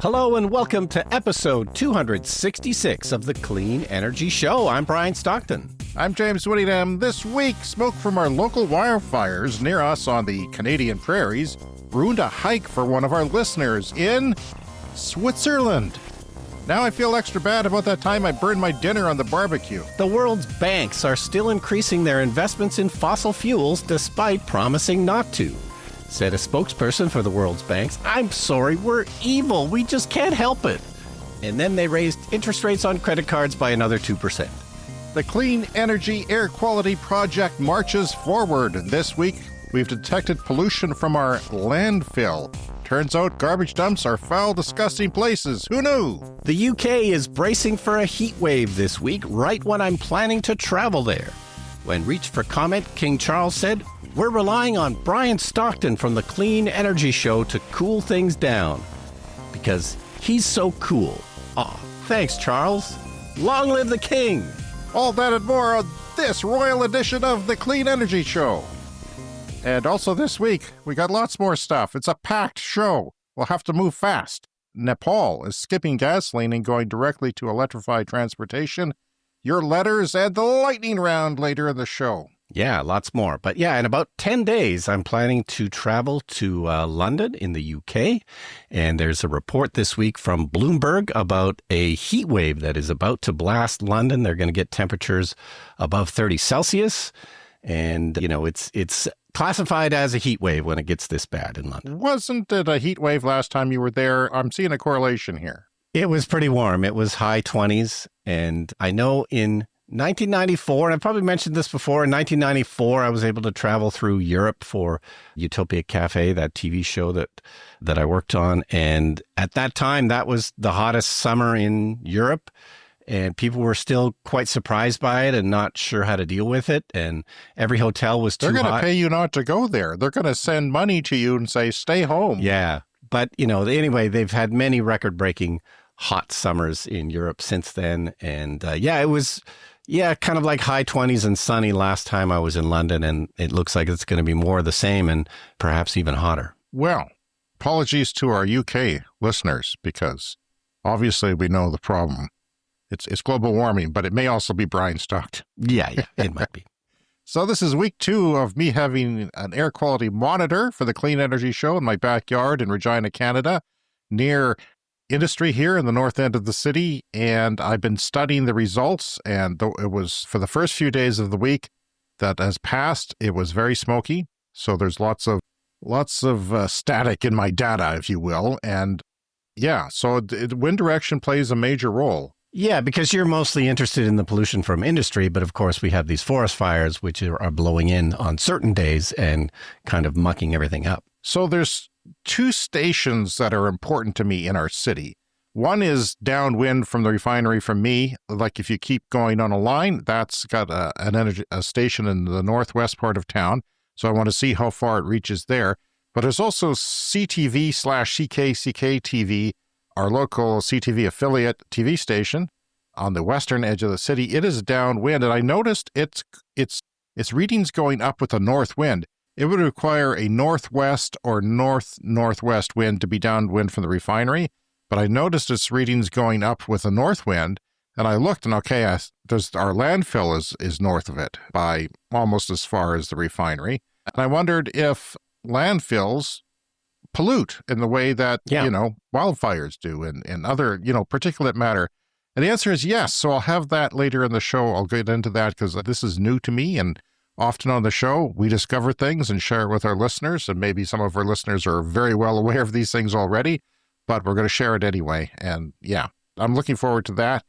Hello and welcome to episode 266 of the Clean Energy Show. I'm Brian Stockton. I'm James Whittingham. This week, smoke from our local wildfires near us on the Canadian prairies ruined a hike for one of our listeners in Switzerland. Now I feel extra bad about that time I burned my dinner on the barbecue. The world's banks are still increasing their investments in fossil fuels despite promising not to. Said a spokesperson for the world's banks, "I'm sorry, we're evil. We just can't help it." And then they raised interest rates on credit cards by another 2%. The Clean Energy Air Quality Project marches forward. This week, we've detected pollution from our landfill. Turns out garbage dumps are foul, disgusting places. Who knew? The UK is bracing for a heat wave this week, right when I'm planning to travel there. When reached for comment, King Charles said, "We're relying on Brian Stockton from the Clean Energy Show to cool things down." Because he's so cool. Aw, thanks, Charles. Long live the king! All that and more on this royal edition of the Clean Energy Show. And also this week, we got lots more stuff. It's a packed show. We'll have to move fast. Nepal is skipping gasoline and going directly to electrified transportation. Your letters and the lightning round later in the show. Yeah, lots more. But yeah, in about 10 days, I'm planning to travel to London in the UK. And there's a report this week from Bloomberg about a heat wave that is about to blast London. They're going to get temperatures above 30 Celsius. And, you know, it's classified as a heat wave when it gets this bad in London. Wasn't it a heat wave last time you were there? I'm seeing a correlation here. It was pretty warm. It was high 20s. And I know in 1994, and I've probably mentioned this before, in 1994, I was able to travel through Europe for Utopia Cafe, that TV show that I worked on. And at that time, that was the hottest summer in Europe. And people were still quite surprised by it and not sure how to deal with it. And every hotel was too hot. They're going to pay you not to go there. They're going to send money to you and say, stay home. Yeah. But, you know, anyway, they've had many record-breaking hot summers in Europe since then. And it was kind of like high 20s and sunny last time I was in London. And it looks like it's going to be more of the same and perhaps even hotter. Well, apologies to our UK listeners, because obviously we know the problem. It's global warming, but it may also be Brian Stockton. Yeah, it might be. So this is week 2 of me having an air quality monitor for the Clean Energy Show in my backyard in Regina, Canada, near industry here in the north end of the city. And I've been studying the results. And it was for the first few days of the week that has passed, it was very smoky. So there's lots of static in my data, if you will. And yeah, so wind direction plays a major role. Yeah, because you're mostly interested in the pollution from industry, but of course we have these forest fires which are blowing in on certain days and kind of mucking everything up. So there's 2 stations that are important to me in our city. One is downwind from the refinery from me. Like if you keep going on a line, that's got a station in the northwest part of town. So I want to see how far it reaches there. But there's also CTV/CKCK TV, our local CTV affiliate TV station on the western edge of the city. It is downwind, and I noticed its readings going up with a north wind. It would require a northwest or north-northwest wind to be downwind from the refinery, but I noticed its readings going up with a north wind, and I looked, and our landfill is north of it by almost as far as the refinery, and I wondered if landfills pollute in the way that, wildfires do and other, particulate matter. And the answer is yes. So I'll have that later in the show. I'll get into that because this is new to me. And often on the show, we discover things and share it with our listeners. And maybe some of our listeners are very well aware of these things already, but we're going to share it anyway. And yeah, I'm looking forward to that.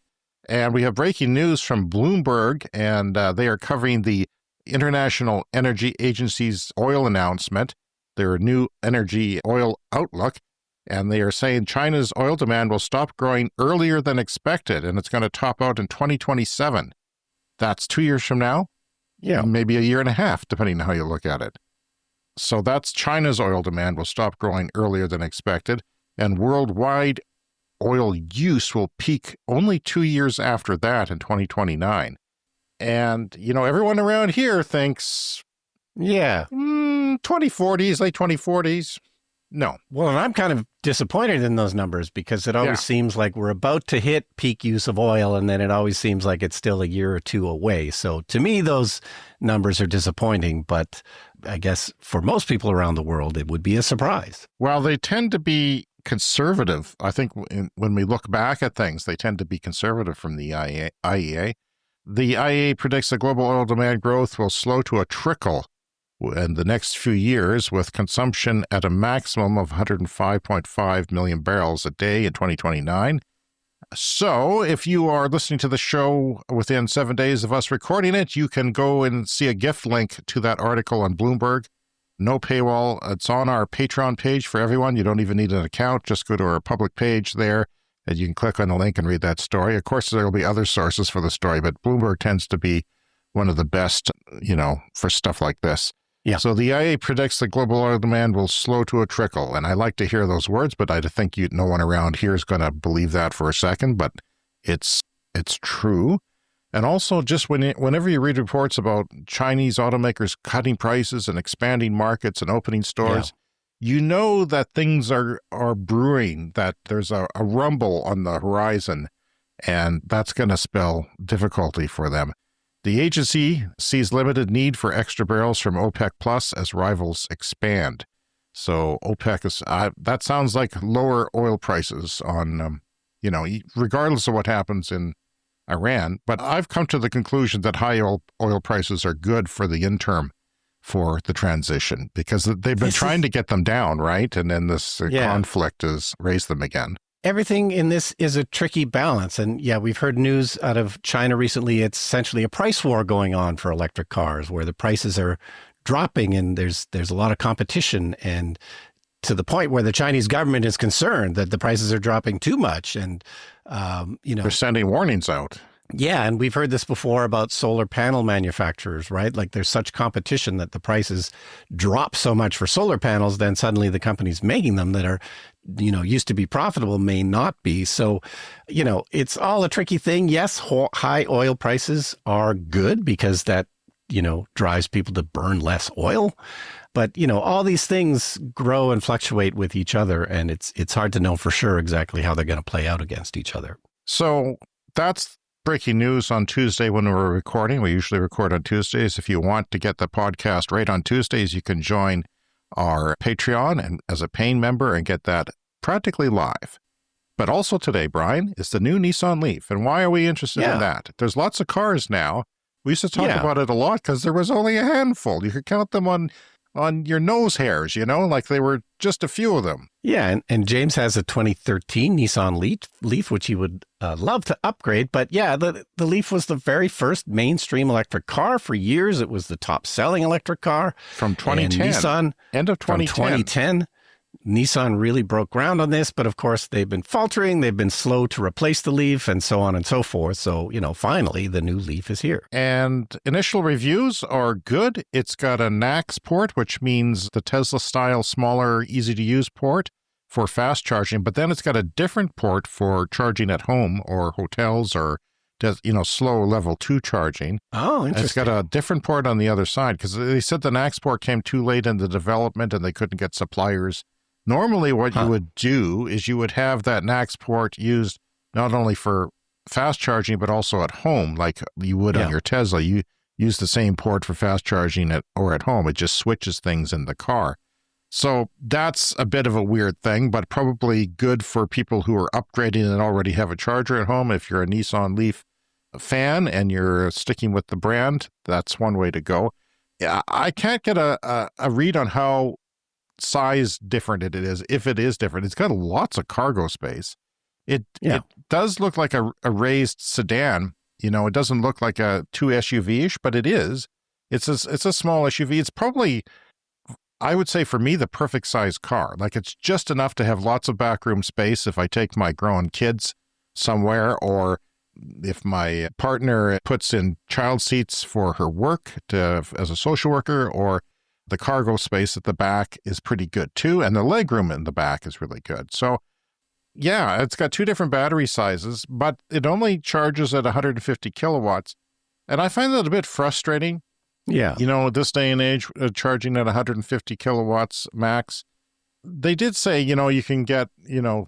And we have breaking news from Bloomberg, and they are covering the International Energy Agency's oil announcement, their new energy oil outlook, and they are saying China's oil demand will stop growing earlier than expected, and it's going to top out in 2027. That's 2 years from now? Yeah. Maybe a year and a half, depending on how you look at it. So that's China's oil demand will stop growing earlier than expected, and worldwide oil use will peak only 2 years after that in 2029. And, everyone around here thinks, 2040s, late 2040s. No. Well, and I'm kind of disappointed in those numbers because it always seems like we're about to hit peak use of oil, and then it always seems like it's still a year or two away. So to me, those numbers are disappointing, but I guess for most people around the world, it would be a surprise. Well, they tend to be conservative. I think when we look back at things, they tend to be conservative from the IEA. The IEA predicts that global oil demand growth will slow to a trickle in the next few years, with consumption at a maximum of 105.5 million barrels a day in 2029. So if you are listening to the show within 7 days of us recording it, you can go and see a gift link to that article on Bloomberg. No paywall. It's on our Patreon page for everyone. You don't even need an account. Just go to our public page there, and you can click on the link and read that story. Of course, there will be other sources for the story, but Bloomberg tends to be one of the best, for stuff like this. Yeah. So the IEA predicts that global oil demand will slow to a trickle. And I like to hear those words, but I think no one around here is going to believe that for a second, but it's true. And also just whenever you read reports about Chinese automakers cutting prices and expanding markets and opening stores, you know that things are brewing, that there's a rumble on the horizon, and that's going to spell difficulty for them. The agency sees limited need for extra barrels from OPEC Plus as rivals expand. So OPEC is that sounds like lower oil prices on, regardless of what happens in Iran. But I've come to the conclusion that high oil prices are good for the interim for the transition, because they've been trying to get them down, right? And then this conflict has raised them again. Everything in this is a tricky balance. And we've heard news out of China recently. It's essentially a price war going on for electric cars, where the prices are dropping and there's a lot of competition, and to the point where the Chinese government is concerned that the prices are dropping too much. And, they're sending warnings out. Yeah. And we've heard this before about solar panel manufacturers, right? Like there's such competition that the prices drop so much for solar panels, then suddenly the companies making them that are, used to be profitable may not be. So, it's all a tricky thing. Yes, high oil prices are good because that, drives people to burn less oil. But, all these things grow and fluctuate with each other, and it's hard to know for sure exactly how they're going to play out against each other. So that's breaking news on Tuesday when we're recording. We usually record on Tuesdays. If you want to get the podcast right on Tuesdays, you can join our Patreon and as a paying member and get that practically live. But also today, Brian, is the new Nissan Leaf. And why are we interested in that? There's lots of cars now. We used to talk about it a lot because there was only a handful. You could count them on your nose hairs, like they were just a few of them. Yeah, and James has a 2013 Nissan Leaf, which he would love to upgrade. But the Leaf was the very first mainstream electric car. For years, it was the top-selling electric car. From 2010. And Nissan, end of 2010. From 2010. Nissan really broke ground on this, but of course they've been faltering. They've been slow to replace the Leaf and so on and so forth. So, finally the new Leaf is here. And initial reviews are good. It's got a NACS port, which means the Tesla style, smaller, easy to use port for fast charging. But then it's got a different port for charging at home or hotels or, slow level 2 charging. Oh, interesting. And it's got a different port on the other side because they said the NACS port came too late in the development and they couldn't get suppliers. Normally what you would do is you would have that NACS port used not only for fast charging, but also at home, like you would on your Tesla. You use the same port for fast charging or at home. It just switches things in the car. So that's a bit of a weird thing, but probably good for people who are upgrading and already have a charger at home. If you're a Nissan Leaf fan and you're sticking with the brand, that's one way to go. I can't get a read on how size different it is, if it is different. It's got lots of cargo space. It does look like a raised sedan. It doesn't look like a 2 SUV-ish, but it is. It's a small SUV. It's probably, I would say for me, the perfect size car. Like it's just enough to have lots of backroom space if I take my grown kids somewhere, or if my partner puts in child seats for her work as a social worker, or the cargo space at the back is pretty good too. And the legroom in the back is really good. So it's got 2 different battery sizes, but it only charges at 150 kilowatts. And I find that a bit frustrating. Yeah. This day and age, charging at 150 kilowatts max, they did say, you can get,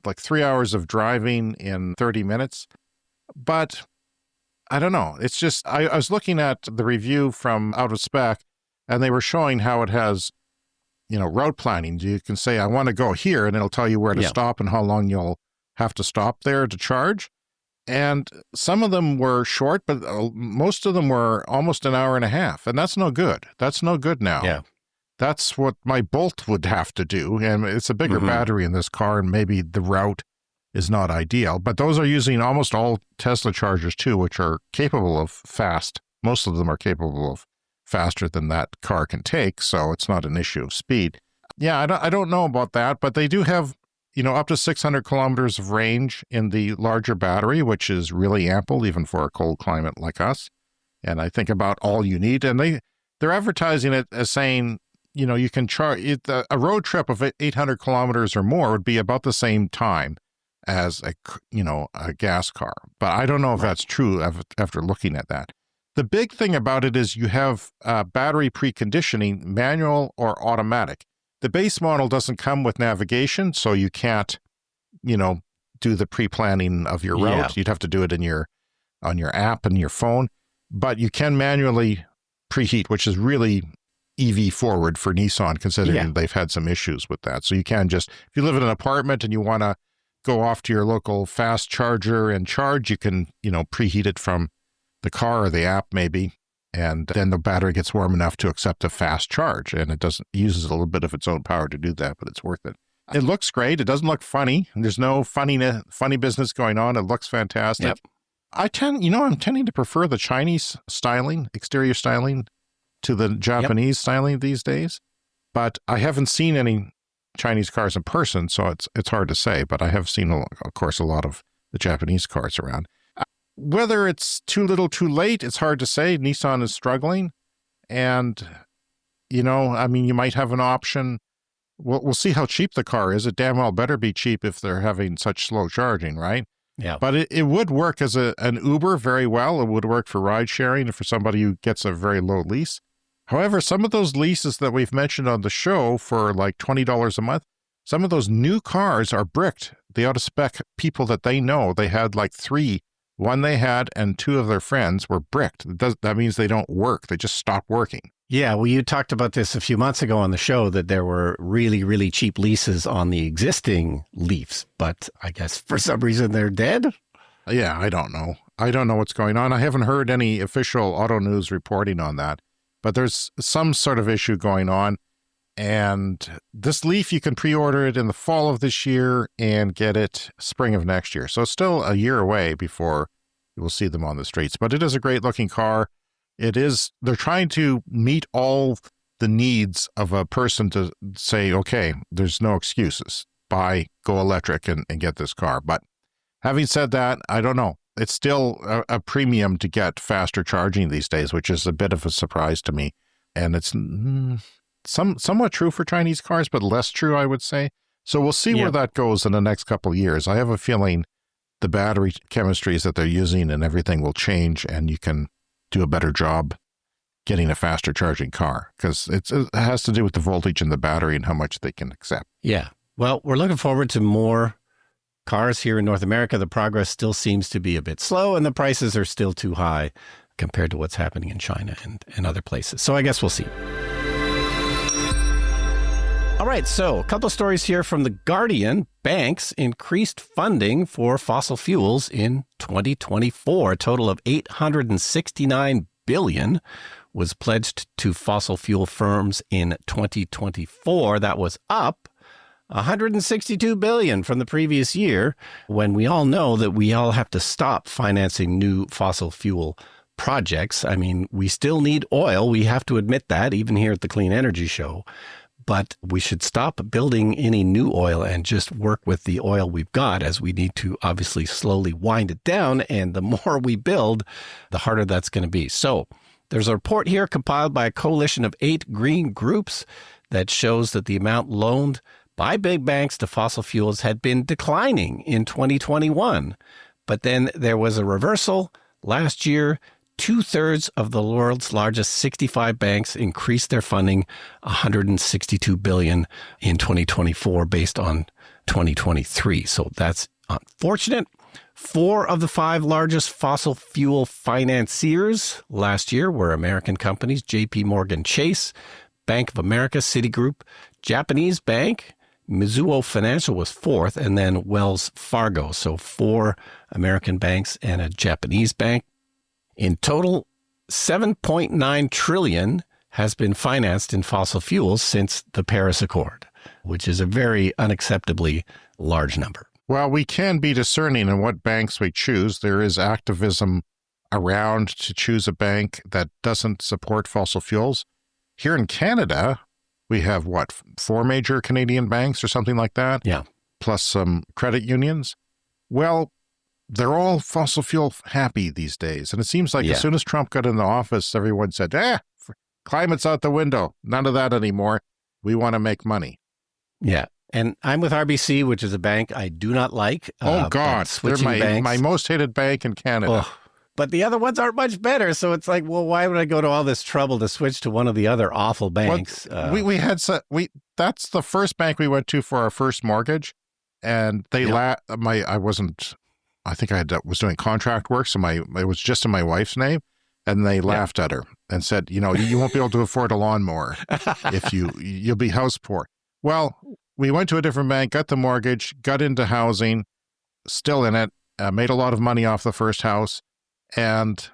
like 3 hours of driving in 30 minutes. But I don't know. It's just, I was looking at the review from Out of Spec, and they were showing how it has, route planning. You can say, I want to go here, and it'll tell you where to stop and how long you'll have to stop there to charge. And some of them were short, but most of them were almost an hour and a half. And that's no good. That's no good now. Yeah. That's what my Bolt would have to do. And it's a bigger battery in this car, and maybe the route is not ideal. But those are using almost all Tesla chargers too, which are capable of fast. Most of them are capable of faster than that car can take. So it's not an issue of speed. Yeah, I don't know about that, but they do have, up to 600 kilometers of range in the larger battery, which is really ample even for a cold climate like us. And I think about all you need. And they're advertising it as saying, you can charge it. A road trip of 800 kilometers or more would be about the same time as a gas car. But I don't know if that's true after looking at that. The big thing about it is you have battery preconditioning, manual or automatic. The base model doesn't come with navigation, so you can't, do the pre-planning of your route. Yeah. You'd have to do it on your app and your phone. But you can manually preheat, which is really EV forward for Nissan, considering they've had some issues with that. So you can just, if you live in an apartment and you want to go off to your local fast charger and charge, you can, preheat it from the car or the app maybe, and then the battery gets warm enough to accept a fast charge, and it uses a little bit of its own power to do that, but it's worth it. It looks great. It doesn't look funny. There's no funny business going on. It looks fantastic. Yep. I'm tending to prefer the Chinese styling, exterior styling, to the Japanese styling these days. But I haven't seen any Chinese cars in person, so it's hard to say. But I have seen, of course, a lot of the Japanese cars around. Whether it's too little, too late, it's hard to say. Nissan is struggling, and you might have an option. We'll see how cheap the car is. It damn well better be cheap if they're having such slow charging, right? Yeah. But it would work as an Uber very well. It would work for ride sharing and for somebody who gets a very low lease. However, some of those leases that we've mentioned on the show for like $20 a month, some of those new cars are bricked. The out-of-spec people that they know, they had like 3. One they had and 2 of their friends were bricked. That means they don't work. They just stop working. Yeah, well, you talked about this a few months ago on the show, that there were really, really cheap leases on the existing Leafs, but I guess for some reason they're dead? Yeah, I don't know. I don't know what's going on. I haven't heard any official Auto News reporting on that, but there's some sort of issue going on. And this Leaf, you can pre-order it in the fall of this year and get it spring of next year. So it's still a year away before you will see them on the streets. But it is a great looking car. They're trying to meet all the needs of a person to say, okay, there's no excuses. Go electric and get this car. But having said that, I don't know. It's still a premium to get faster charging these days, which is a bit of a surprise to me. And it's somewhat true for Chinese cars, but less true, I would say. So we'll see where that goes in the next couple of years. I have a feeling the battery chemistries that they're using and everything will change, and you can do a better job getting a faster charging car, because it has to do with the voltage in the battery and how much they can accept. Yeah. Well, we're looking forward to more cars here in North America. The progress still seems to be a bit slow, and the prices are still too high compared to what's happening in China and other places. So I guess we'll see. All right, so a couple of stories here from The Guardian. Banks increased funding for fossil fuels in 2024. A total of $869 billion was pledged to fossil fuel firms in 2024. That was up $162 billion from the previous year, when we all know that we all have to stop financing new fossil fuel projects. I mean, we still need oil. We have to admit that, even here at the Clean Energy Show. But we should stop building any new oil and just work with the oil we've got, as we need to obviously slowly wind it down. And the more we build, the harder that's going to be. So there's a report here compiled by a coalition of 8 green groups that shows that the amount loaned by big banks to fossil fuels had been declining in 2021. But then there was a reversal last year. 2/3 of the world's largest 65 banks increased their funding $162 billion in 2024 based on 2023. So that's unfortunate. 4 of the 5 largest fossil fuel financiers last year were American companies: JP Morgan Chase, Bank of America, Citigroup, Japanese Bank, Mizuho Financial was 4th, and then Wells Fargo. So 4 American banks and a Japanese bank. In total, $7.9 trillion has been financed in fossil fuels since the Paris Accord, which is a very unacceptably large number. Well, we can be discerning in what banks we choose. There is activism around to choose a bank that doesn't support fossil fuels. Here in Canada, we have, 4 major Canadian banks or something like that? Yeah. Plus some credit unions. Well, they're all fossil fuel happy these days. And it seems like as soon as Trump got into office, everyone said, climate's out the window. None of that anymore. We want to make money. Yeah. And I'm with RBC, which is a bank I do not like. Oh, God. They're my most hated bank in Canada. Oh, but the other ones aren't much better. So it's like, well, why would I go to all this trouble to switch to one of the other awful banks? That's the first bank we went to for our first mortgage. And they I think I was doing contract work, so it was just in my wife's name, and they laughed at her and said, you won't be able to afford a lawnmower if you'll be house poor. Well, we went to a different bank, got the mortgage, got into housing, still in it, made a lot of money off the first house, and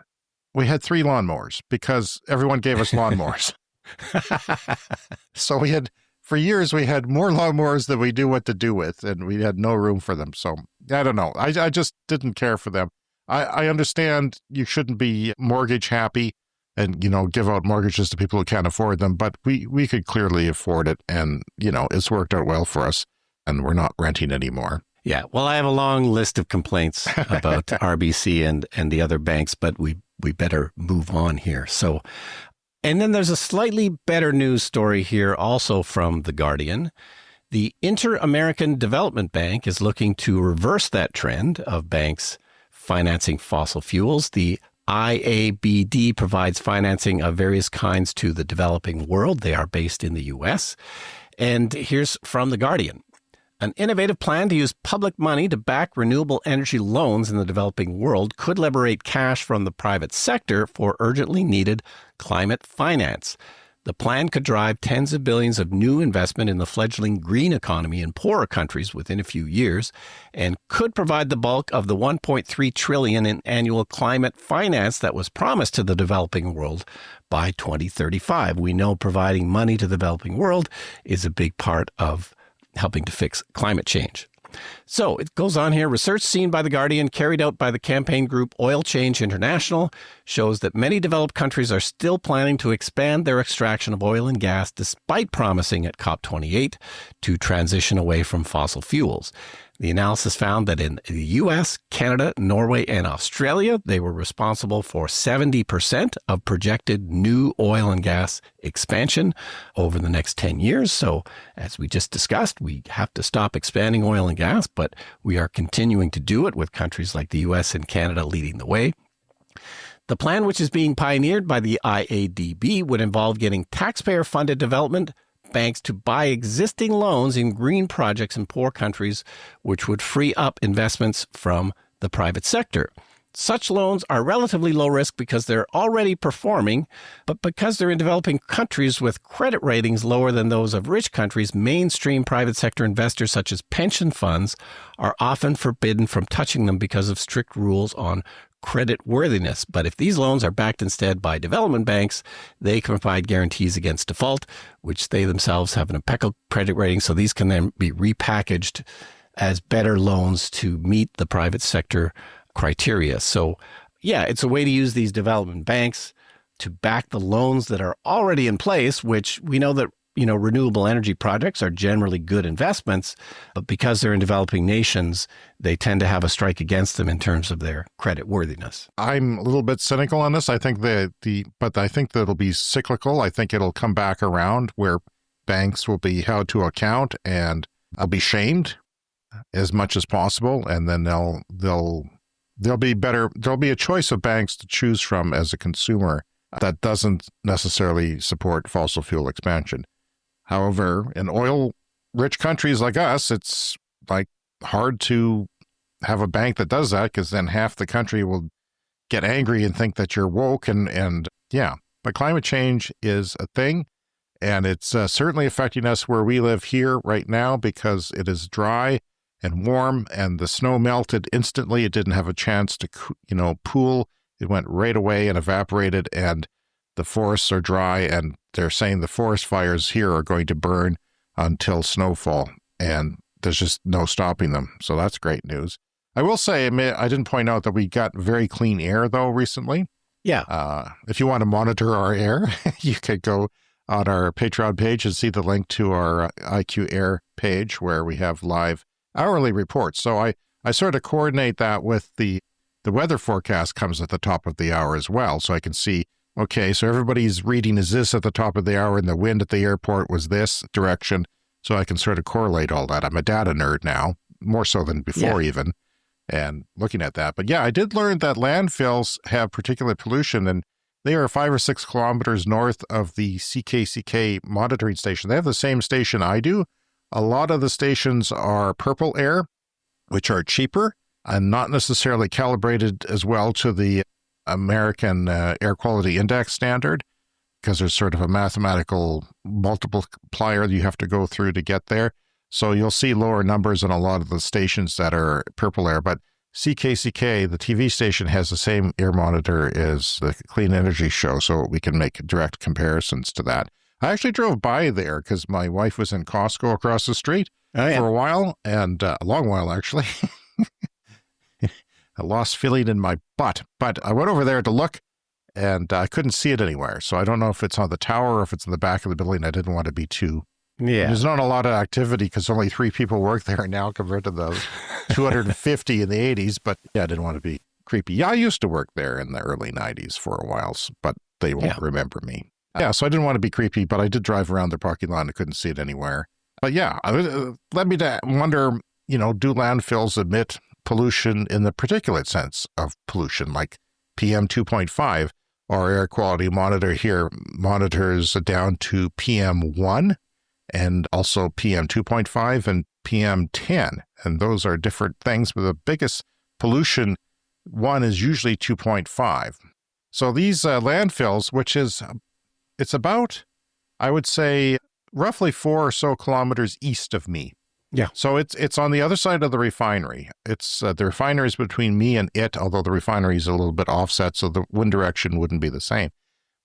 we had 3 lawnmowers because everyone gave us lawnmowers. So for years, we had more lawnmowers than we knew what to do with, and we had no room for them. So I don't know. I just didn't care for them. I understand you shouldn't be mortgage happy and, give out mortgages to people who can't afford them, but we could clearly afford it. And, it's worked out well for us, and we're not renting anymore. Yeah. Well, I have a long list of complaints about RBC and the other banks, but we better move on here. So, and then there's a slightly better news story here also from The Guardian. The Inter-American Development Bank is looking to reverse that trend of banks financing fossil fuels. The IABD provides financing of various kinds to the developing world. They are based in the U.S. And here's from The Guardian. An innovative plan to use public money to back renewable energy loans in the developing world could liberate cash from the private sector for urgently needed climate finance. The plan could drive tens of billions of new investment in the fledgling green economy in poorer countries within a few years, and could provide the bulk of the $1.3 trillion in annual climate finance that was promised to the developing world by 2035. We know providing money to the developing world is a big part of helping to fix climate change. So it goes on here. Research seen by The Guardian, carried out by the campaign group Oil Change International, shows that many developed countries are still planning to expand their extraction of oil and gas despite promising at COP28 to transition away from fossil fuels. The analysis found that in the U.S., Canada, Norway, and Australia, they were responsible for 70% of projected new oil and gas expansion over the next 10 years. So, as we just discussed, we have to stop expanding oil and gas, but we are continuing to do it with countries like the U.S. and Canada leading the way. The plan, which is being pioneered by the IADB, would involve getting taxpayer-funded development banks to buy existing loans in green projects in poor countries, which would free up investments from the private sector. Such loans are relatively low risk because they're already performing, but because they're in developing countries with credit ratings lower than those of rich countries, mainstream private sector investors such as pension funds are often forbidden from touching them because of strict rules on credit worthiness. But if these loans are backed instead by development banks, they can provide guarantees against default, which they themselves have an impeccable credit rating. So these can then be repackaged as better loans to meet the private sector criteria. So yeah, it's a way to use these development banks to back the loans that are already in place, which we know that, renewable energy projects are generally good investments, but because they're in developing nations, they tend to have a strike against them in terms of their credit worthiness. I'm a little bit cynical on this. I think but I think that it'll be cyclical. I think it'll come back around where banks will be held to account and be shamed as much as possible, and then they'll there'll be a choice of banks to choose from as a consumer that doesn't necessarily support fossil fuel expansion. However, in oil-rich countries like us, it's like hard to have a bank that does that, because then half the country will get angry and think that you're woke. And yeah, but climate change is a thing, and it's certainly affecting us where we live here right now, because it is dry and warm, and the snow melted instantly. It didn't have a chance to, pool. It went right away and evaporated, and the forests are dry, and they're saying the forest fires here are going to burn until snowfall, and there's just no stopping them. So that's great news. I will say, I didn't point out that we got very clean air, though, recently. Yeah. If you want to monitor our air, you could go on our Patreon page and see the link to our IQ Air page, where we have live hourly reports. So I sort of coordinate that with the weather forecast comes at the top of the hour as well. So I can see, okay, so everybody's reading is this at the top of the hour, and the wind at the airport was this direction. So I can sort of correlate all that. I'm a data nerd now, more so than before even, and looking at that. But yeah, I did learn that landfills have particulate pollution, and they are 5 or 6 kilometers north of the CKCK monitoring station. They have the same station I do. A lot of the stations are purple air, which are cheaper and not necessarily calibrated as well to the American Air Quality Index standard, because there's sort of a mathematical multiplier you have to go through to get there. So you'll see lower numbers on a lot of the stations that are purple air. But CKCK, the TV station, has the same air monitor as the Clean Energy Show, so we can make direct comparisons to that. I actually drove by there because my wife was in Costco across the street for a while, and a long while, actually. A lost feeling in my butt. But I went over there to look, and I couldn't see it anywhere. So I don't know if it's on the tower or if it's in the back of the building. I didn't want to be too... Yeah. There's not a lot of activity because only 3 people work there now compared to the 250 in the 80s. But yeah, I didn't want to be creepy. Yeah, I used to work there in the early 90s for a while, but they won't remember me. Yeah, so I didn't want to be creepy, but I did drive around the parking lot and I couldn't see it anywhere. But yeah, led me to wonder, do landfills emit pollution in the particulate sense of pollution, like PM 2.5? Our air quality monitor here monitors down to PM 1 and also PM 2.5 and PM 10. And those are different things, but the biggest pollution one is usually 2.5. So these landfills, it's about, I would say, roughly 4 or so kilometers east of me. Yeah. So it's on the other side of the refinery. It's the refinery is between me and it, although the refinery is a little bit offset, so the wind direction wouldn't be the same.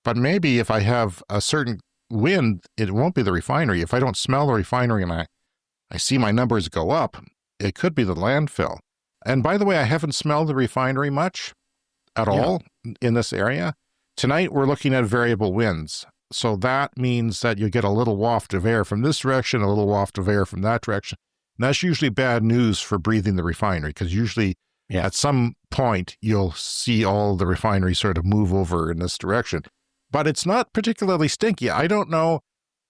But maybe if I have a certain wind, it won't be the refinery. If I don't smell the refinery and I see my numbers go up, it could be the landfill. And by the way, I haven't smelled the refinery much at all in this area. Tonight, we're looking at variable winds. So that means that you get a little waft of air from this direction, a little waft of air from that direction. And that's usually bad news for breathing the refinery, because usually at some point you'll see all the refinery sort of move over in this direction. But it's not particularly stinky. I don't know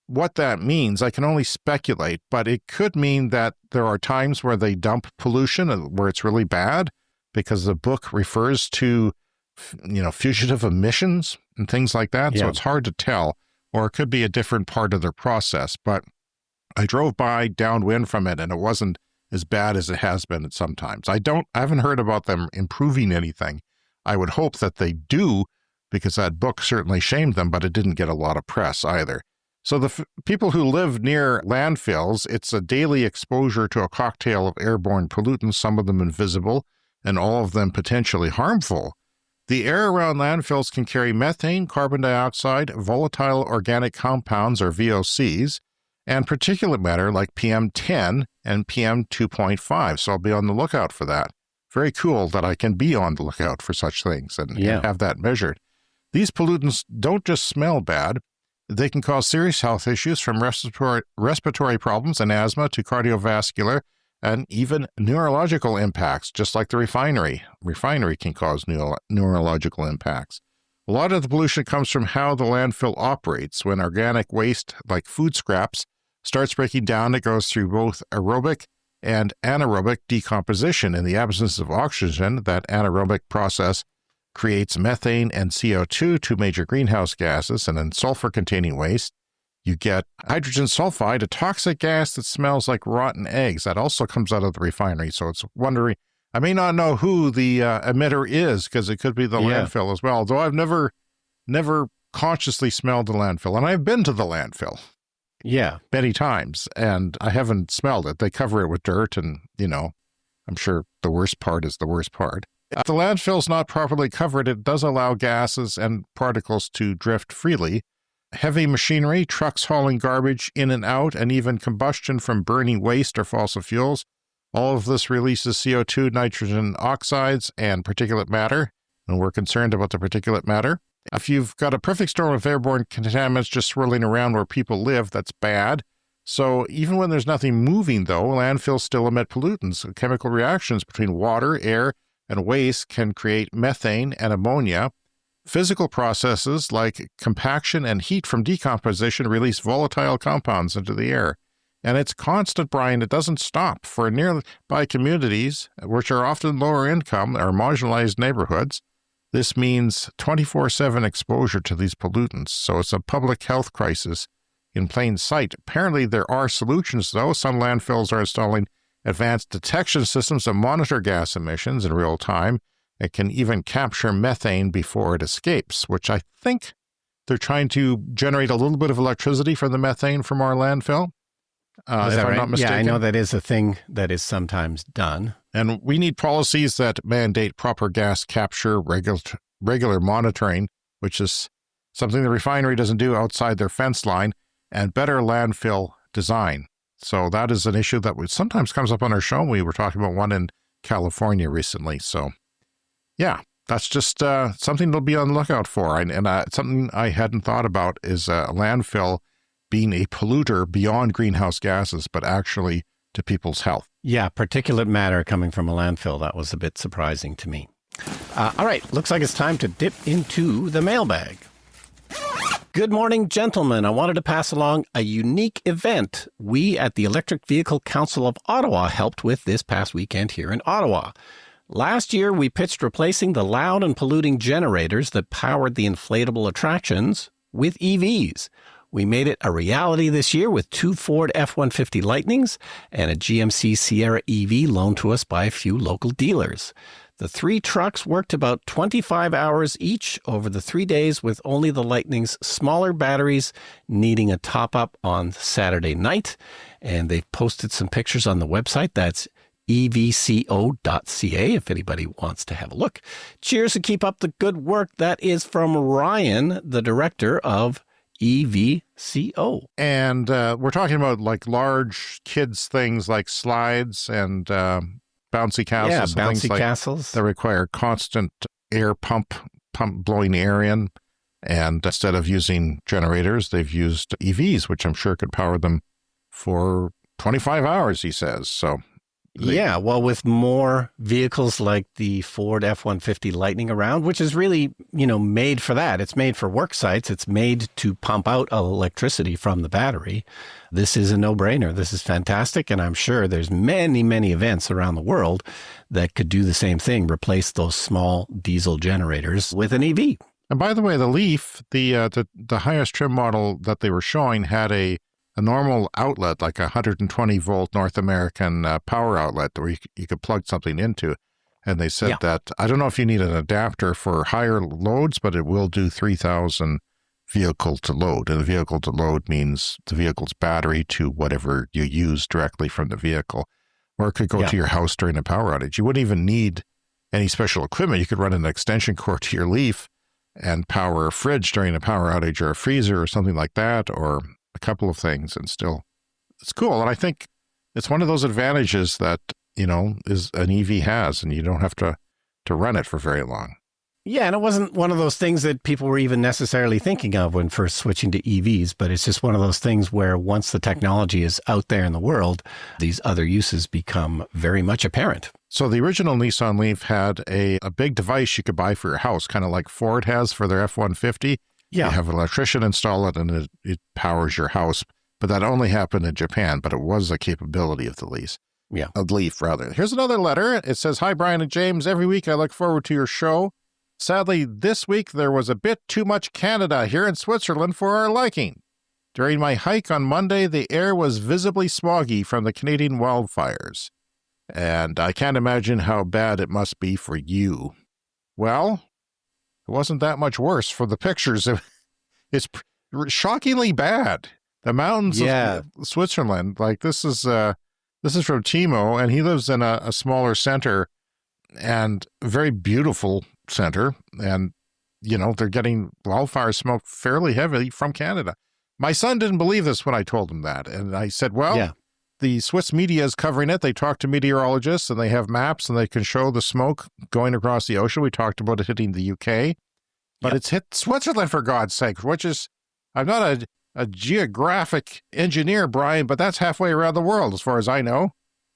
what that means. I can only speculate, but it could mean that there are times where they dump pollution where it's really bad, because the book refers to fugitive emissions and things like that. So it's hard to tell, or it could be a different part of their process. But I drove by downwind from it, and it wasn't as bad as it has been at some times. I haven't heard about them improving anything. I would hope that they do, because that book certainly shamed them, but it didn't get a lot of press either. So the people who live near landfills, it's a daily exposure to a cocktail of airborne pollutants, some of them invisible and all of them potentially harmful. The air around landfills can carry methane, carbon dioxide, volatile organic compounds, or VOCs, and particulate matter like PM10 and PM 2.5. So I'll be on the lookout for that. Very cool that I can be on the lookout for such things and have that measured. These pollutants don't just smell bad. They can cause serious health issues, from respiratory problems and asthma to cardiovascular and even neurological impacts, just like the refinery. Refinery can cause neurological impacts. A lot of the pollution comes from how the landfill operates. When organic waste, like food scraps, starts breaking down, it goes through both aerobic and anaerobic decomposition. In the absence of oxygen, that anaerobic process creates methane and CO2, two major greenhouse gases, and in sulfur-containing waste, you get hydrogen sulfide, a toxic gas that smells like rotten eggs. That also comes out of the refinery. So it's wondering, I may not know who the emitter is because it could be the landfill as well, although I've never consciously smelled the landfill. And I've been to the landfill. Yeah. Many times, and I haven't smelled it. They cover it with dirt, and, I'm sure the worst part is the worst part. If the landfill's not properly covered, it does allow gases and particles to drift freely. Heavy machinery, trucks hauling garbage in and out, and even combustion from burning waste or fossil fuels. All of this releases CO2, nitrogen oxides, and particulate matter, and we're concerned about the particulate matter. If you've got a perfect storm of airborne contaminants just swirling around where people live, that's bad. So even when there's nothing moving, though, landfills still emit pollutants. Chemical reactions between water, air, and waste can create methane and ammonia. Physical processes like compaction and heat from decomposition release volatile compounds into the air. And it's constant, Brian. It doesn't stop. For nearby communities, which are often lower income or marginalized neighborhoods, this means 24/7 exposure to these pollutants. So it's a public health crisis in plain sight. Apparently, there are solutions, though. Some landfills are installing advanced detection systems that monitor gas emissions in real time. It can even capture methane before it escapes, which I think they're trying to generate a little bit of electricity from the methane from our landfill. Is that if I'm right? not mistaken. Yeah, I know that is a thing that is sometimes done. And we need policies that mandate proper gas capture, regular monitoring, which is something the refinery doesn't do outside their fence line, and better landfill design. So that is an issue that sometimes comes up on our show. We were talking about one in California recently. So, yeah, that's just something to be on the lookout for. And something I hadn't thought about is a landfill being a polluter beyond greenhouse gases, but actually to people's health. Yeah, particulate matter coming from a landfill. That was a bit surprising to me. All right, looks like it's time to dip into the mailbag. Good morning, gentlemen. I wanted to pass along a unique event we at the Electric Vehicle Council of Ottawa helped with this past weekend here in Ottawa. Last year, we pitched replacing the loud and polluting generators that powered the inflatable attractions with EVs. We made it a reality this year with 2 Ford F-150 Lightnings and a GMC Sierra EV loaned to us by a few local dealers. The 3 trucks worked about 25 hours each over the 3 days, with only the Lightning's smaller batteries needing a top-up on Saturday night. And they've posted some pictures on the website. That's evco.ca if anybody wants to have a look. Cheers and keep up the good work. That is from Ryan, the director of EVCO. And we're talking about like large kids things like slides and bouncy castles. Yeah, and bouncy things castles. that require constant air pump blowing air in. And instead of using generators, they've used EVs, which I'm sure could power them for 25 hours, he says. So yeah, well, with more vehicles like the Ford F-150 Lightning around, which is really, made for that. It's made for work sites. It's made to pump out electricity from the battery. This is a no-brainer. This is fantastic. And I'm sure there's many, many events around the world that could do the same thing, replace those small diesel generators with an EV. And by the way, the Leaf, the highest trim model that they were showing had a normal outlet, like a 120 volt North American power outlet where you could plug something into. And they said that, I don't know if you need an adapter for higher loads, but it will do 3,000 vehicle to load. And the vehicle to load means the vehicle's battery to whatever you use directly from the vehicle. Or it could go to your house during a power outage. You wouldn't even need any special equipment. You could run an extension cord to your Leaf and power a fridge during a power outage, or a freezer or something like that, or a couple of things, and still it's cool. And I think it's one of those advantages that, is an EV has, and you don't have to run it for very long. Yeah, and it wasn't one of those things that people were even necessarily thinking of when first switching to EVs, but it's just one of those things where once the technology is out there in the world, these other uses become very much apparent. So the original Nissan Leaf had a big device you could buy for your house, kind of like Ford has for their F-150. Yeah. You have an electrician install it, and it powers your house. But that only happened in Japan, but it was a capability of the lease. Yeah. A leaf, rather. Here's another letter. It says, "Hi, Brian and James. Every week I look forward to your show. Sadly, this week there was a bit too much Canada here in Switzerland for our liking. During my hike on Monday, the air was visibly smoggy from the Canadian wildfires. And I can't imagine how bad it must be for you." Well, it wasn't that much worse for the pictures. It's shockingly bad. The mountains of Switzerland, like this is from Timo, and he lives in a smaller center and very beautiful center. And, they're getting wildfire smoke fairly heavily from Canada. My son didn't believe this when I told him that. And I said, well, the Swiss media is covering it. They talk to meteorologists and they have maps and they can show the smoke going across the ocean. We talked about it hitting the UK, but it's hit Switzerland, for God's sake, which is, I'm not a geographic engineer, Brian, but that's halfway around the world, as far as I know.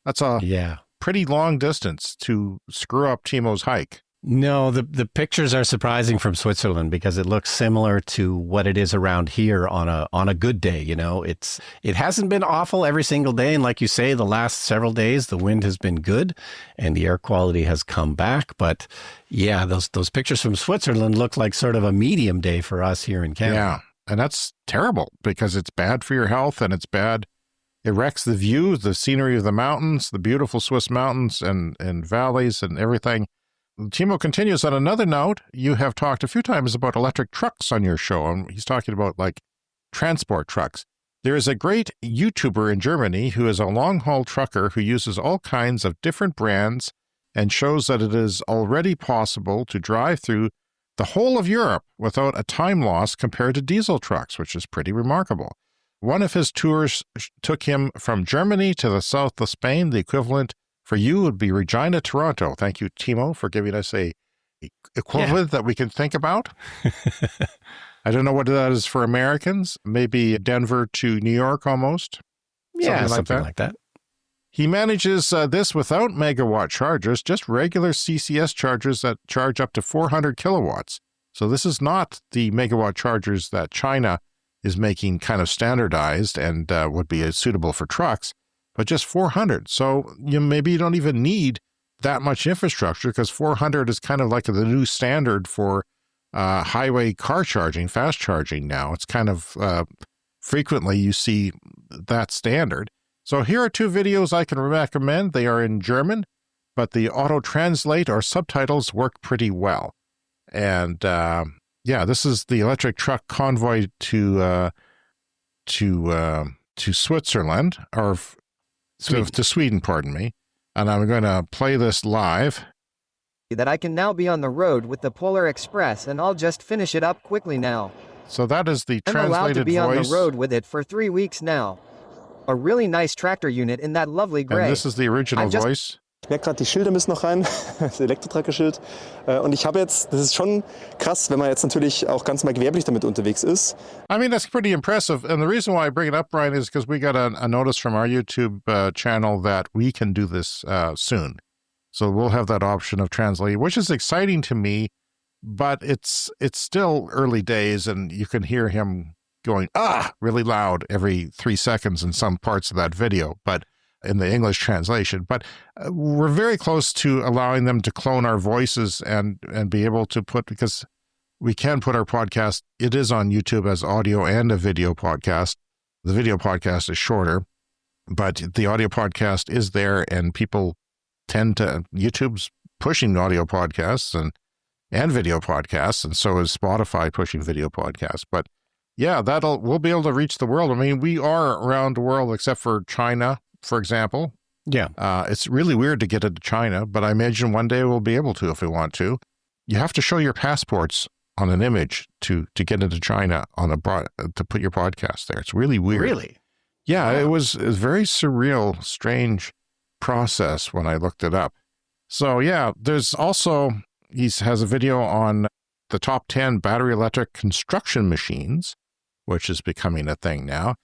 That's a pretty long distance to screw up Timo's hike. No, the pictures are surprising from Switzerland because it looks similar to what it is around here on a good day. It hasn't been awful every single day, and like you say, the last several days the wind has been good and the air quality has come back. But yeah, those pictures from Switzerland look like sort of a medium day for us here in Canada. Yeah, and that's terrible because it's bad for your health and it's bad. It wrecks the view, the scenery of the mountains, the beautiful Swiss mountains and valleys and everything. Timo continues, on another note, you have talked a few times about electric trucks on your show, and he's talking about like transport trucks. There is a great YouTuber in Germany who is a long-haul trucker who uses all kinds of different brands and shows that it is already possible to drive through the whole of Europe without a time loss compared to diesel trucks, which is pretty remarkable. One of his tours took him from Germany to the south of Spain. The equivalent for you would be Regina, Toronto. Thank you, Timo, for giving us a equivalent that we can think about. I don't know what that is for Americans. Maybe Denver to New York almost. Yeah, something like that. He manages this without megawatt chargers, just regular CCS chargers that charge up to 400 kilowatts. So this is not the megawatt chargers that China is making kind of standardized and would be suitable for trucks, but just 400. So maybe you don't even need that much infrastructure because 400 is kind of like the new standard for highway car charging, fast charging now. It's kind of frequently you see that standard. So here are two videos I can recommend. They are in German, but the auto-translate or subtitles work pretty well. And this is the electric truck convoy to Switzerland, or to Sweden, pardon me. And I'm going to play this live. That I can now be on the road with the Polar Express, and I'll just finish it up quickly now. So that is the translated voice. I'm allowed to be on the road with it for 3 weeks now. A really nice tractor unit in that lovely gray. And this is the original voice. Ich merke gerade, die Schilder müssen noch rein, das Elektro-Tracker-Schild. Und ich habe jetzt, das ist schon krass, wenn man jetzt natürlich auch ganz mal gewerblich damit unterwegs ist. I mean, that's pretty impressive. And the reason why I bring it up, Brian, is because we got a notice from our YouTube channel that we can do this soon. So we'll have that option of translating, which is exciting to me, but it's still early days, and you can hear him going, really loud every 3 seconds in some parts of that video. But in the English translation, but we're very close to allowing them to clone our voices and be able to put, because we can put our podcast, it is on YouTube as audio and a video podcast. The video podcast is shorter, but the audio podcast is there, and people YouTube's pushing audio podcasts and video podcasts, and so is Spotify pushing video podcasts. But yeah, we'll be able to reach the world. I mean, we are around the world except for China, for example. Yeah. It's really weird to get into China, but I imagine one day we'll be able to if we want to. You have to show your passports on an image to get into China to put your podcast there. It's really weird. Really? Yeah, wow. It was a very surreal, strange process when I looked it up. So yeah, there's also, he has a video on the top 10 battery electric construction machines, which is becoming a thing now.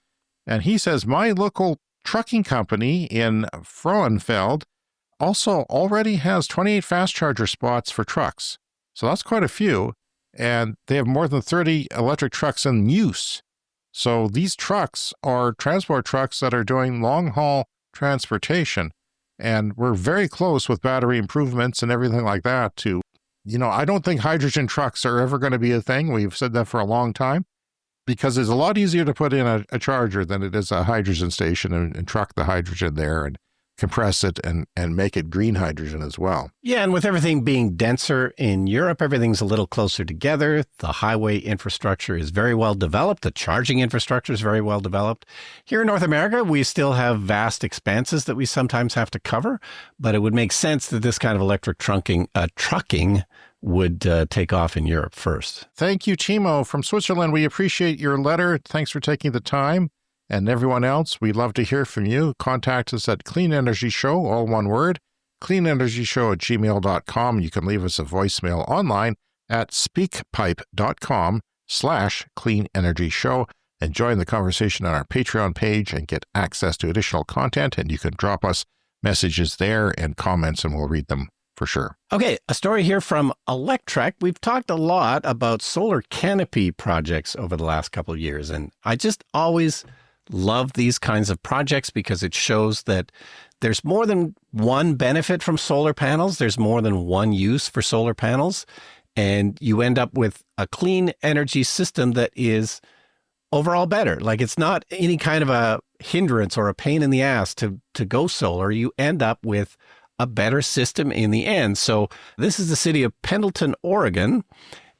And he says, my local trucking company in Frauenfeld also already has 28 fast charger spots for trucks. So that's quite a few. And they have more than 30 electric trucks in use. So these trucks are transport trucks that are doing long haul transportation. And we're very close with battery improvements and everything like that to, I don't think hydrogen trucks are ever going to be a thing. We've said that for a long time because it's a lot easier to put in a charger than it is a hydrogen station and truck the hydrogen there and compress it and make it green hydrogen as well. Yeah, and with everything being denser in Europe, everything's a little closer together. The highway infrastructure is very well developed. The charging infrastructure is very well developed. Here in North America, we still have vast expanses that we sometimes have to cover, but it would make sense that this kind of electric trucking would take off in Europe first. Thank you, Timo from Switzerland. We appreciate your letter. Thanks for taking the time. And everyone else, we'd love to hear from you. Contact us at Clean Energy Show, all one word, cleanenergyshow@gmail.com. You can leave us a voicemail online at speakpipe.com/cleanenergyshow and join the conversation on our Patreon page and get access to additional content. And you can drop us messages there and comments, and we'll read them for sure. Okay, a story here from Electrek. We've talked a lot about solar canopy projects over the last couple of years, and I just always love these kinds of projects because it shows that there's more than one benefit from solar panels. There's more than one use for solar panels, and you end up with a clean energy system that is overall better. Like it's not any kind of a hindrance or a pain in the ass to go solar. You end up with a better system in the end. So this is the city of Pendleton, Oregon,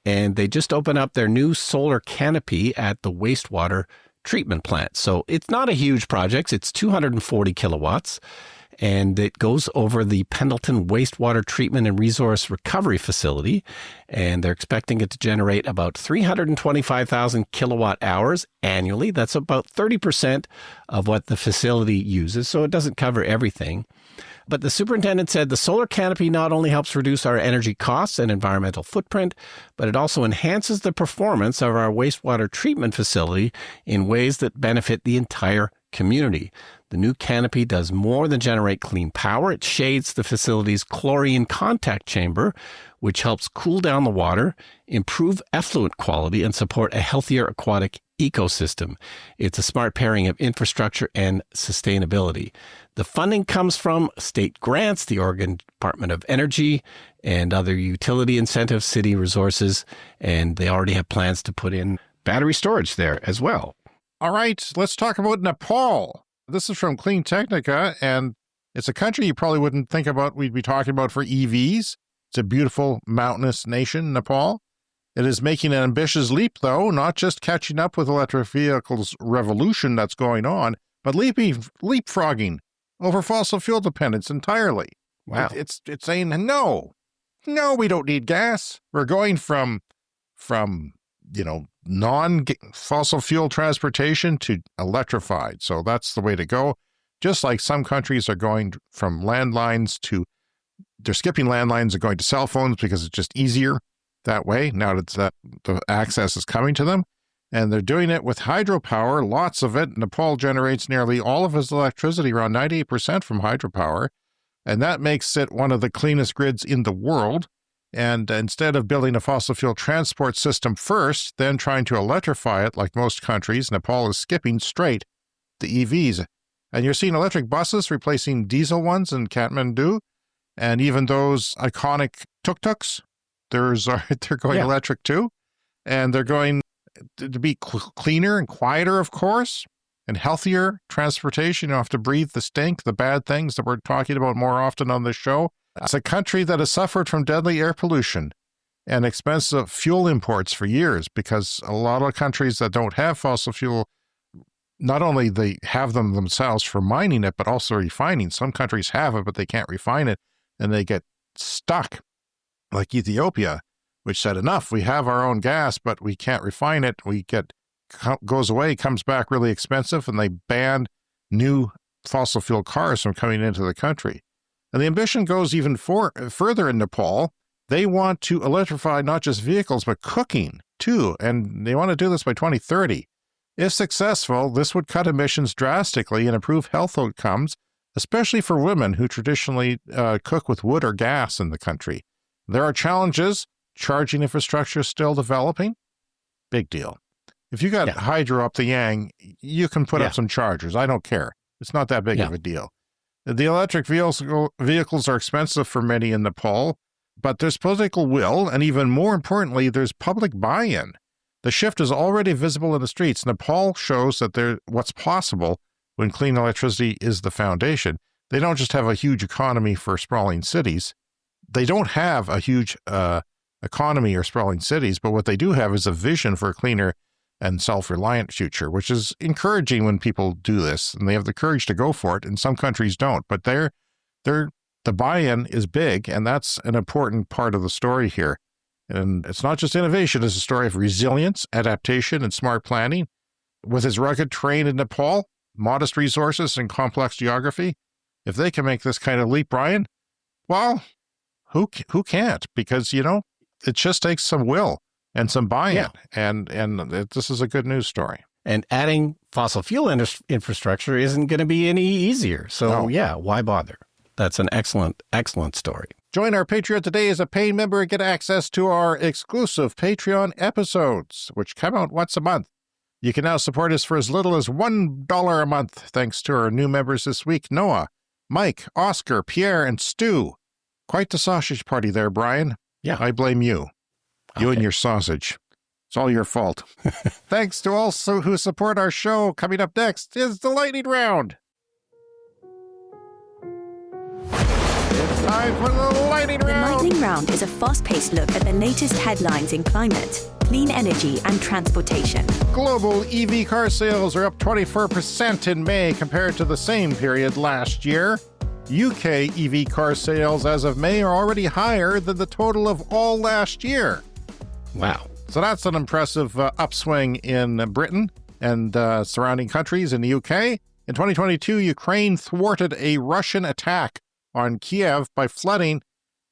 and they just opened up their new solar canopy at the wastewater treatment plant. So it's not a huge project. It's 240 kilowatts, and it goes over the Pendleton Wastewater Treatment and Resource Recovery Facility, and they're expecting it to generate about 325,000 kilowatt hours annually. That's about 30% of what the facility uses, so it doesn't cover everything. But the superintendent said the solar canopy not only helps reduce our energy costs and environmental footprint, but it also enhances the performance of our wastewater treatment facility in ways that benefit the entire community. The new canopy does more than generate clean power. It shades the facility's chlorine contact chamber, which helps cool down the water, improve effluent quality, and support a healthier aquatic ecosystem. It's a smart pairing of infrastructure and sustainability. The funding comes from state grants, the Oregon Department of Energy, and other utility incentives, city resources, and they already have plans to put in battery storage there as well. All right, let's talk about Nepal. This is from Clean Technica, and it's a country you probably wouldn't think about we'd be talking about for EVs. It's a beautiful mountainous nation, Nepal. It is making an ambitious leap, though, not just catching up with electric vehicles revolution that's going on, but leapfrogging over fossil fuel dependence entirely. Wow. It's saying, no, we don't need gas. We're going from non-fossil fuel transportation to electrified. So that's the way to go. Just like some countries are going from landlines they're skipping landlines and going to cell phones because it's just easier that way. Now that the access is coming to them. And they're doing it with hydropower, lots of it. Nepal generates nearly all of its electricity, around 98% from hydropower. And that makes it one of the cleanest grids in the world. And instead of building a fossil fuel transport system first, then trying to electrify it like most countries, Nepal is skipping straight to EVs. And you're seeing electric buses replacing diesel ones in Kathmandu. And even those iconic tuk-tuks, they're going electric too. And they're going to be cleaner and quieter, of course, and healthier transportation. You don't have to breathe the stink, the bad things that we're talking about more often on this show. It's a country that has suffered from deadly air pollution and expensive fuel imports for years because a lot of countries that don't have fossil fuel, not only they have them themselves for mining it, but also refining. Some countries have it, but they can't refine it, and they get stuck, like Ethiopia, which said, enough, we have our own gas, but we can't refine it. Goes away, comes back really expensive, and they banned new fossil fuel cars from coming into the country. And the ambition goes even further in Nepal. They want to electrify not just vehicles, but cooking too. And they want to do this by 2030. If successful, this would cut emissions drastically and improve health outcomes, especially for women who traditionally cook with wood or gas in the country. There are challenges. Charging infrastructure is still developing. Big deal. If you got hydro up the yang, you can put up some chargers. I don't care. It's not that big of a deal. The electric vehicles are expensive for many in Nepal, but there's political will, and even more importantly, there's public buy-in. The shift is already visible in the streets. Nepal shows that what's possible when clean electricity is the foundation. They don't just have a huge economy for sprawling cities. They don't have a huge economy or sprawling cities, but what they do have is a vision for a cleaner and self-reliant future, which is encouraging when people do this, and they have the courage to go for it, and some countries don't. But the buy-in is big, and that's an important part of the story here. And it's not just innovation, it's a story of resilience, adaptation, and smart planning. With its rugged terrain in Nepal, modest resources, and complex geography, if they can make this kind of leap, Brian, well, who can't? Because, it just takes some will and some buy-in. Yeah. And this is a good news story. And adding fossil fuel infrastructure isn't going to be any easier. So, No. Why bother? That's an excellent, excellent story. Join our Patreon today as a paying member and get access to our exclusive Patreon episodes, which come out once a month. You can now support us for as little as $1 a month, thanks to our new members this week, Noah, Mike, Oscar, Pierre, and Stu. Quite the sausage party there, Brian. Yeah. I blame you. You Okay. and your sausage. It's all your fault. Thanks to all who support our show. Coming up next is the lightning round. It's time for the lightning The round. Lightning Round is a fast-paced look at the latest headlines in climate, clean energy, and transportation. Global EV car sales are up 24% in May compared to the same period last year. UK EV car sales as of May are already higher than the total of all last year. Wow. So that's an impressive upswing in Britain and surrounding countries. In the UK, in 2022, Ukraine thwarted a Russian attack on Kiev by flooding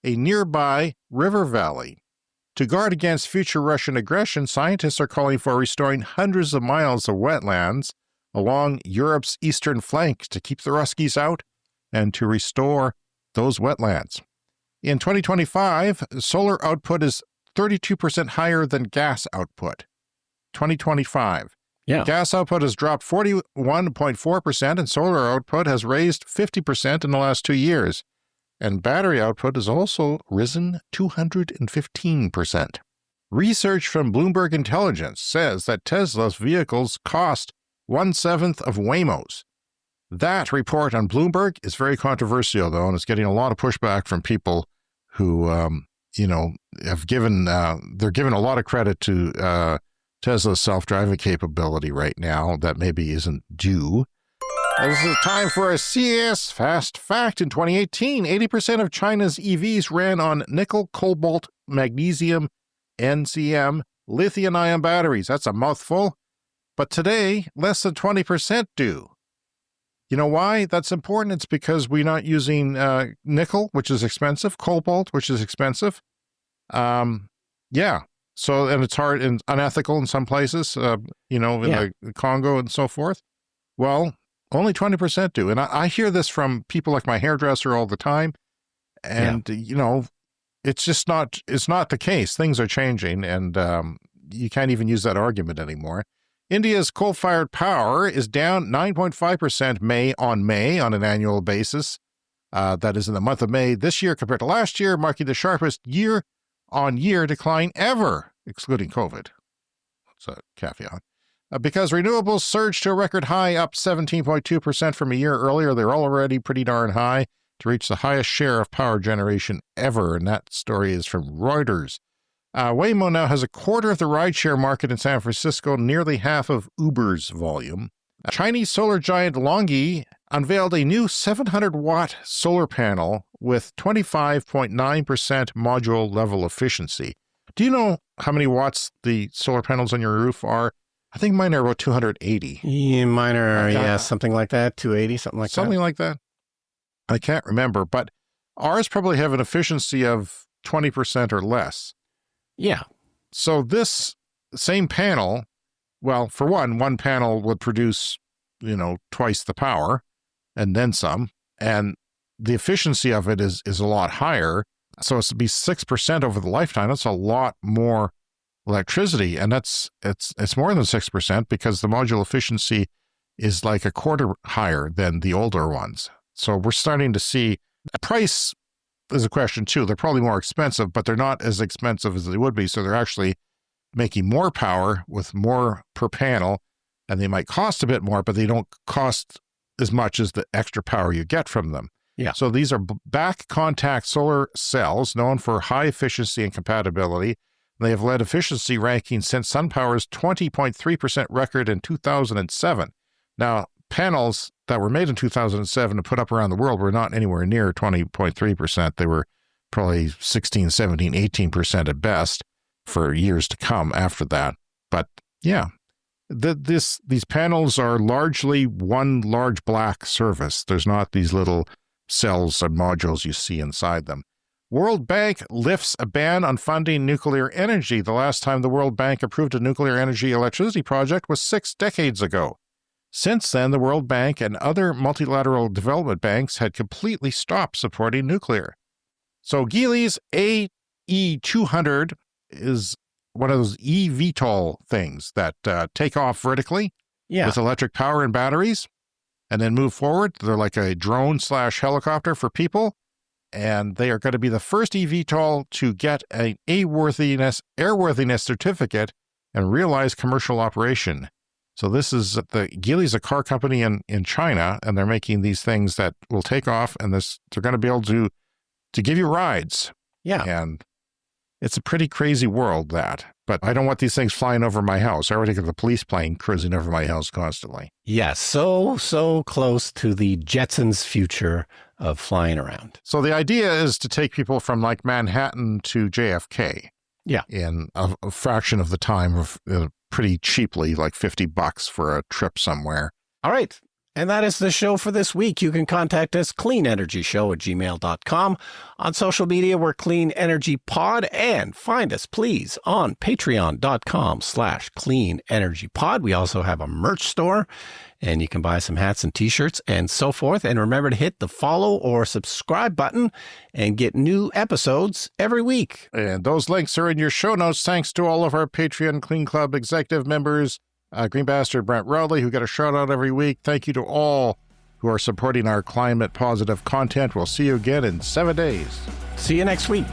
a nearby river valley. To guard against future Russian aggression, scientists are calling for restoring hundreds of miles of wetlands along Europe's eastern flank to keep the Ruskies out and to restore those wetlands. In 2025, solar output is 32% higher than gas output. 2025. Yeah. Gas output has dropped 41.4%, and solar output has raised 50% in the last 2 years. And battery output has also risen 215%. Research from Bloomberg Intelligence says that Tesla's vehicles cost 1/7 of Waymo's. That report on Bloomberg is very controversial, though, and it's getting a lot of pushback from people who, have given, they're giving a lot of credit to Tesla's self-driving capability right now that maybe isn't due. This is time for a CES Fast Fact. In 2018, 80% of China's EVs ran on nickel, cobalt, magnesium, NCM, lithium-ion batteries. That's a mouthful. But today, less than 20% do. You know why that's important? It's because we're not using nickel, which is expensive, cobalt, which is expensive. So, and it's hard and unethical in some places, in the Congo and so forth. Well, only 20% do. And I hear this from people like my hairdresser all the time. And, it's just it's not the case. Things are changing, and you can't even use that argument anymore. India's coal-fired power is down 9.5% May on an annual basis. That is in the month of May this year compared to last year, marking the sharpest year-on-year decline ever, excluding COVID. That's a caveat. Because renewables surged to a record high, up 17.2% from a year earlier. They're already pretty darn high to reach the highest share of power generation ever, and that story is from Reuters. Waymo now has a quarter of the rideshare market in San Francisco, nearly half of Uber's volume. Chinese solar giant Longi unveiled a new 700-watt solar panel with 25.9% module level efficiency. Do you know how many watts the solar panels on your roof are? I think mine are about 280. Yeah, mine are, something like that, 280, something like that. Something like that. I can't remember, but ours probably have an efficiency of 20% or less. Yeah. So this same panel, well, for one panel would produce, twice the power and then some. And the efficiency of it is a lot higher. So it's to be 6% over the lifetime. That's a lot more electricity. And it's more than 6% because the module efficiency is like a quarter higher than the older ones. So we're starting to see the price is a question too. They're probably more expensive, but they're not as expensive as they would be. So they're actually making more power with more per panel, and they might cost a bit more, but they don't cost as much as the extra power you get from them. Yeah. So these are back contact solar cells known for high efficiency and compatibility. They have led efficiency rankings since SunPower's 20.3% record in 2007. Now, panels that were made in 2007 and put up around the world were not anywhere near 20.3%. They were probably 16, 17, 18% at best for years to come after that. But yeah, these panels are largely one large black surface. There's not these little cells and modules you see inside them. World Bank lifts a ban on funding nuclear energy. The last time the World Bank approved a nuclear energy electricity project was 6 decades ago. Since then, the World Bank and other multilateral development banks had completely stopped supporting nuclear. So Geely's AE200 is one of those eVTOL things that take off vertically with electric power and batteries and then move forward. They're like a drone/helicopter for people. And they are going to be the first eVTOL to get an airworthiness certificate and realize commercial operation. So this is Geely's a car company in China, and they're making these things that will take off, and they're going to be able to give you rides. Yeah. And it's a pretty crazy world, that. But I don't want these things flying over my house. I already got the police plane cruising over my house constantly. Yes, so close to the Jetsons' future of flying around. So the idea is to take people from like Manhattan to JFK. Yeah. In a fraction of the time, of pretty cheaply, like $50 for a trip somewhere. All right. And that is the show for this week. You can contact us, cleanenergyshow@gmail.com. On social media, we're Clean Energy Pod. And find us, please, on patreon.com/cleanenergypod. We also have a merch store, and you can buy some hats and t-shirts and so forth. And remember to hit the follow or subscribe button and get new episodes every week. And those links are in your show notes. Thanks to all of our Patreon Clean Club executive members, Green Bastard Brent Rowley, who get a shout out every week. Thank you to all who are supporting our climate positive content. We'll see you again in 7 days. See you next week.